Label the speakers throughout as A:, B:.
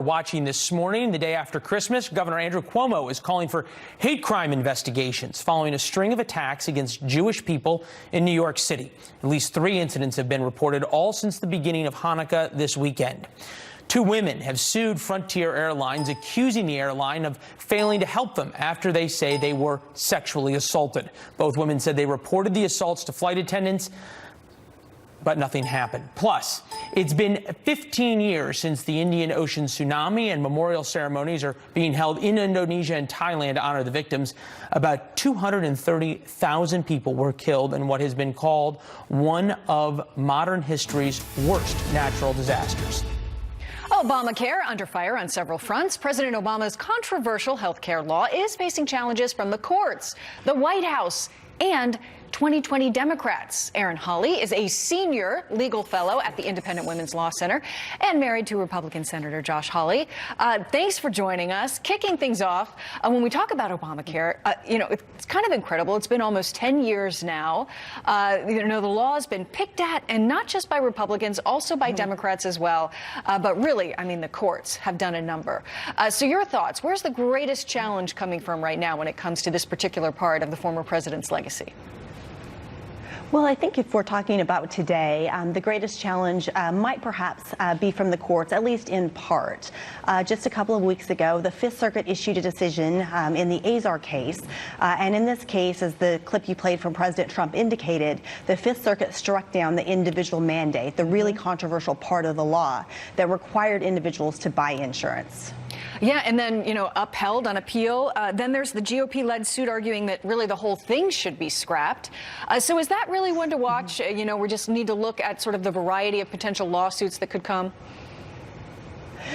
A: Watching this morning, the day after Christmas, Governor Andrew Cuomo is calling for hate crime investigations following a string of attacks against Jewish people in New York City. At least 3 incidents have been reported, all since the beginning of Hanukkah this weekend. 2 women have sued Frontier Airlines, accusing the airline of failing to help them after they say they were sexually assaulted. Both women said they reported the assaults to flight attendants, but nothing happened. Plus, it's been 15 years since the Indian Ocean tsunami, and memorial ceremonies are being held in Indonesia and Thailand to honor the victims. About 230,000 people were killed in what has been called one of modern history's worst natural disasters.
B: Obamacare under fire on several fronts. President Obama's controversial health care law is facing challenges from the courts, the White House, and 2020 Democrats. Erin Hawley is a senior legal fellow at the Independent Women's Law Center and married to Republican Senator Josh Hawley. Thanks for joining us. Kicking things off, when we talk about Obamacare, it's kind of incredible. It's been almost 10 years now. The law has been picked at, and not just by Republicans, also by Democrats as well. But really, I mean, the courts have done a number. So your thoughts, where's the greatest challenge coming from right now when it comes to this particular part of the former president's legacy?
C: Well, I think if we're talking about today, the greatest challenge might perhaps be from the courts, at least in part. Just a couple of weeks ago, the Fifth Circuit issued a decision in the Azar case. And in this case, as the clip you played from President Trump indicated, the Fifth Circuit struck down the individual mandate, the really controversial part of the law that required individuals to buy insurance.
B: Yeah, and then, upheld on appeal. Then there's the GOP-led suit arguing that really the whole thing should be scrapped. So is that really one to watch? We just need to look at sort of the variety of potential lawsuits that could come.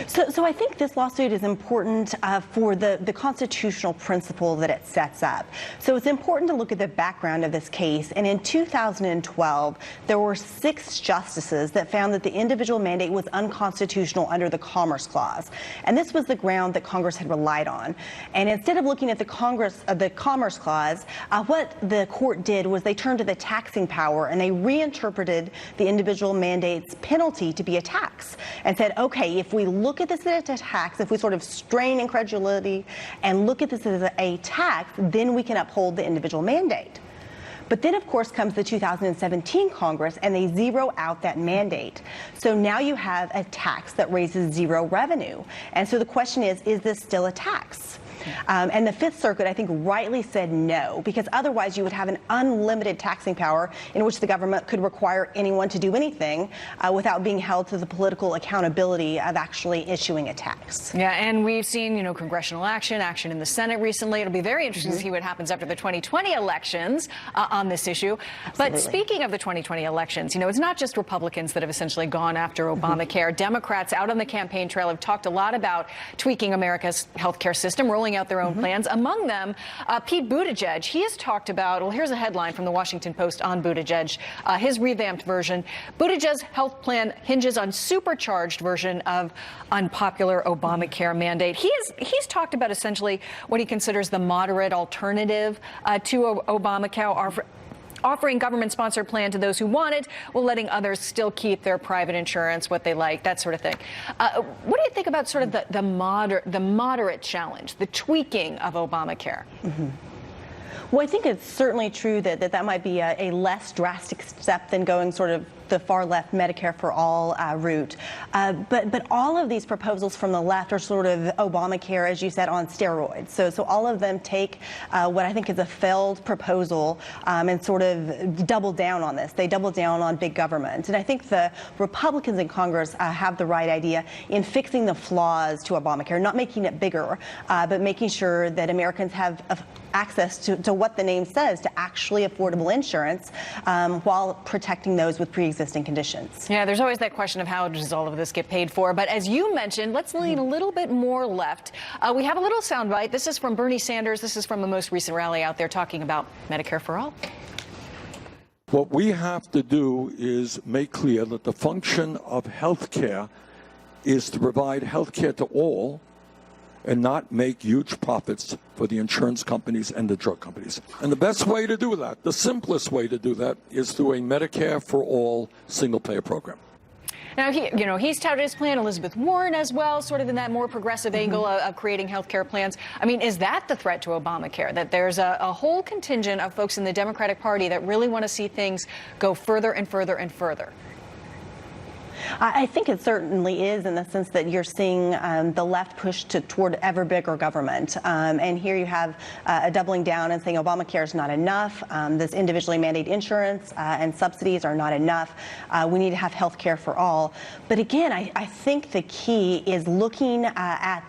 C: So I think this lawsuit is important for the constitutional principle that it sets up. So it's important to look at the background of this case. And in 2012, there were 6 justices that found that the individual mandate was unconstitutional under the Commerce Clause. And this was the ground that Congress had relied on. And instead of looking at the Commerce Clause, what the court did was they turned to the taxing power and they reinterpreted the individual mandate's penalty to be a tax and said, okay, if we look at this as a tax, if we sort of strain incredulity and look at this as a tax, then we can uphold the individual mandate. But then, of course, comes the 2017 Congress, and they zero out that mandate. So now you have a tax that raises 0 revenue. And so the question is this still a tax? And the Fifth Circuit, I think, rightly said no, because otherwise you would have an unlimited taxing power in which the government could require anyone to do anything without being held to the political accountability of actually issuing a tax.
B: Yeah, and we've seen, congressional action in the Senate recently. It'll be very interesting to see what happens after the 2020 elections on this issue.
C: Absolutely.
B: But speaking of the 2020 elections, it's not just Republicans that have essentially gone after Obamacare. Democrats out on the campaign trail have talked a lot about tweaking America's healthcare system, rolling out their own plans. Among them, Pete Buttigieg. He has talked about, well, here's a headline from the Washington Post on Buttigieg, his revamped version. Buttigieg's health plan hinges on supercharged version of unpopular Obamacare mandate. He's talked about essentially what he considers the moderate alternative to Obamacare, offering government-sponsored plan to those who want it, while letting others still keep their private insurance, what they like, that sort of thing. What do you think about sort of the moderate challenge, the tweaking of Obamacare?
C: Well, I think it's certainly true that might be a less drastic step than going sort of the far left Medicare for all route. But all of these proposals from the left are sort of Obamacare, as you said, on steroids. So all of them take what I think is a failed proposal and sort of double down on this. They double down on big government. And I think the Republicans in Congress have the right idea in fixing the flaws to Obamacare, not making it bigger, but making sure that Americans have access to what the name says, to actually affordable insurance while protecting those with pre-existing conditions.
B: Yeah, there's always that question of how does all of this get paid for. But as you mentioned, let's lean a little bit more left. We have a little soundbite. This is from Bernie Sanders. This is from the most recent rally out there talking about Medicare for all.
D: What we have to do is make clear that the function of health care is to provide health care to all and not make huge profits for the insurance companies and the drug companies. And the best way to do that, the simplest way to do that, is through a Medicare for all single-payer program.
B: Now, he's touted his plan, Elizabeth Warren as well, sort of in that more progressive angle of creating health care plans. I mean, is that the threat to Obamacare, that there's a whole contingent of folks in the Democratic Party that really want to see things go further and further and further?
C: I think it certainly is, in the sense that you're seeing the left push toward ever bigger government. And here you have a doubling down and saying Obamacare is not enough. This individually mandated insurance and subsidies are not enough. We need to have health care for all. But again, I think the key is looking at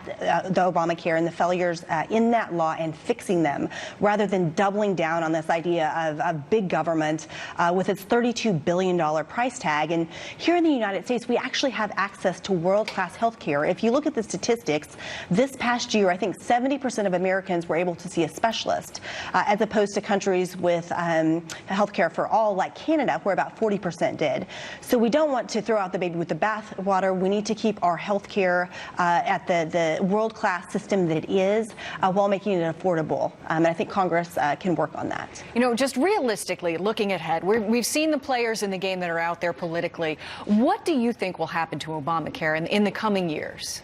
C: the Obamacare and the failures in that law and fixing them, rather than doubling down on this idea of big government with its $32 billion price tag. And here in the United States, we actually have access to world-class health care. If you look at the statistics, this past year, I think 70% of Americans were able to see a specialist, as opposed to countries with health care for all, like Canada, where about 40% did. So we don't want to throw out the baby with the bathwater. We need to keep our health care at the world-class system that it is, while making it affordable. And I think Congress can work on that.
B: Just realistically, looking ahead, we've seen the players in the game that are out there politically. What do you think will happen to Obamacare in the coming years?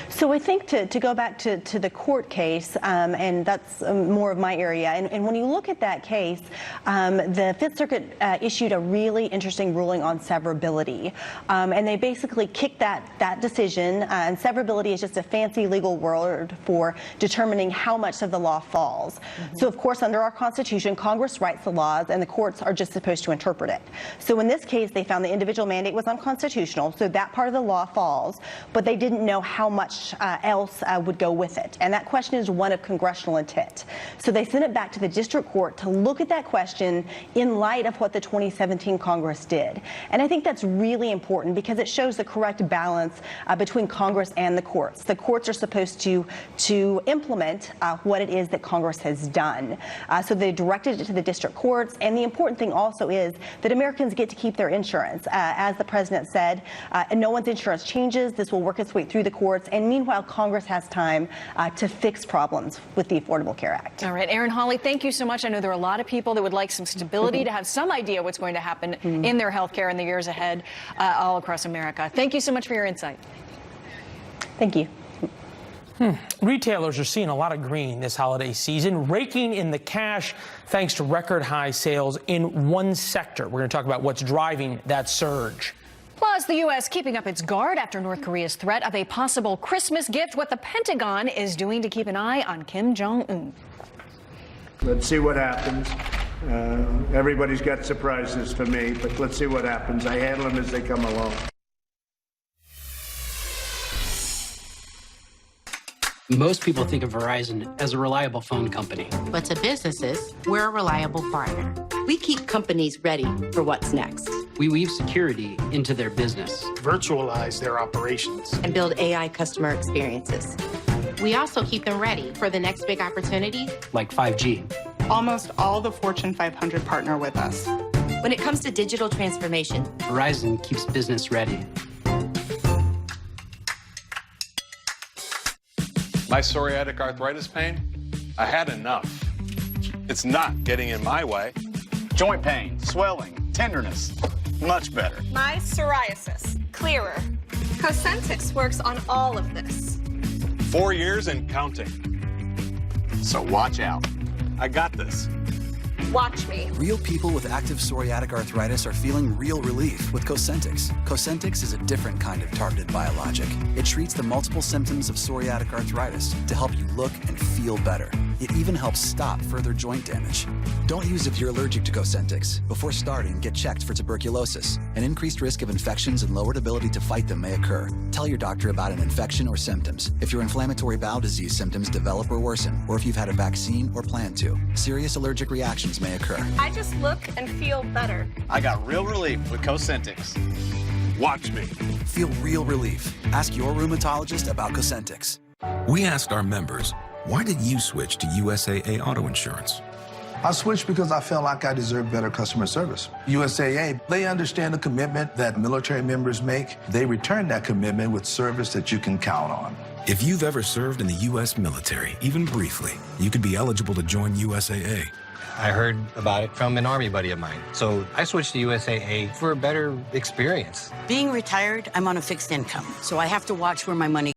C: So I think to go back to the court case, and that's more of my area, and when you look at that case, the Fifth Circuit issued a really interesting ruling on severability, and they basically kicked that decision, and severability is just a fancy legal word for determining how much of the law falls. So of course, under our Constitution, Congress writes the laws and the courts are just supposed to interpret it. So in this case, they found the individual mandate was unconstitutional, so that part of the law falls, but they didn't know how much else would go with it. And that question is one of congressional intent. So they sent it back to the district court to look at that question in light of what the 2017 Congress did. And I think that's really important because it shows the correct balance between Congress and the courts. The courts are supposed to implement what it is that Congress has done. So they directed it to the district courts. And the important thing also is that Americans get to keep their insurance. As the president said, no one's insurance changes. This will work its way through the courts. And meanwhile, Congress has time to fix problems with the Affordable Care Act.
B: All right, Erin Hawley, thank you so much. I know there are a lot of people that would like some stability, to have some idea what's going to happen in their health care in the years ahead all across America. Thank you so much for your insight.
C: Thank you.
A: Retailers are seeing a lot of green this holiday season, raking in the cash thanks to record high sales in one sector. We're going to talk about what's driving that surge.
B: Plus, the U.S. keeping up its guard after North Korea's threat of a possible Christmas gift, what the Pentagon is doing to keep an eye on Kim Jong-un.
E: Let's see what happens. Everybody's got surprises for me, but let's see what happens. I handle them as they come along.
F: Most people think of Verizon as a reliable phone company.
G: But to businesses, we're a reliable partner.
H: We keep companies ready for what's next.
F: We weave security into their business,
I: virtualize their operations,
H: and build AI customer experiences.
G: We also keep them ready for the next big opportunity,
F: like 5G.
J: Almost all the Fortune 500 partner with us.
H: When it comes to digital transformation,
F: Verizon keeps business ready.
K: My psoriatic arthritis pain, I had enough. It's not getting in my way.
I: joint pain, swelling, tenderness, much better.
L: My psoriasis, clearer. Cosentyx works on all of this.
K: 4 years and counting.
I: So watch out.
K: I got this.
L: Watch me.
M: Real people with active psoriatic arthritis are feeling real relief with Cosentyx. Cosentyx is a different kind of targeted biologic. It treats the multiple symptoms of psoriatic arthritis to help you look and feel better. It even helps stop further joint damage. Don't use if you're allergic to Cosentyx. Before starting, get checked for tuberculosis. An increased risk of infections and lowered ability to fight them may occur. Tell your doctor about an infection or symptoms. If your inflammatory bowel disease symptoms develop or worsen, or if you've had a vaccine or plan to, serious allergic reactions may occur.
L: I just look and feel better.
I: I got real relief with Cosentyx.
K: Watch me.
M: Feel real relief. Ask your rheumatologist about Cosentyx.
N: We asked our members, why did you switch to USAA Auto Insurance?
O: I switched because I felt like I deserved better customer service. USAA, they understand the commitment that military members make. They return that commitment with service that you can count on.
N: If you've ever served in the U.S. military, even briefly, you could be eligible to join USAA.
P: I heard about it from an Army buddy of mine. So I switched to USAA for a better experience.
Q: Being retired, I'm on a fixed income, so I have to watch where my money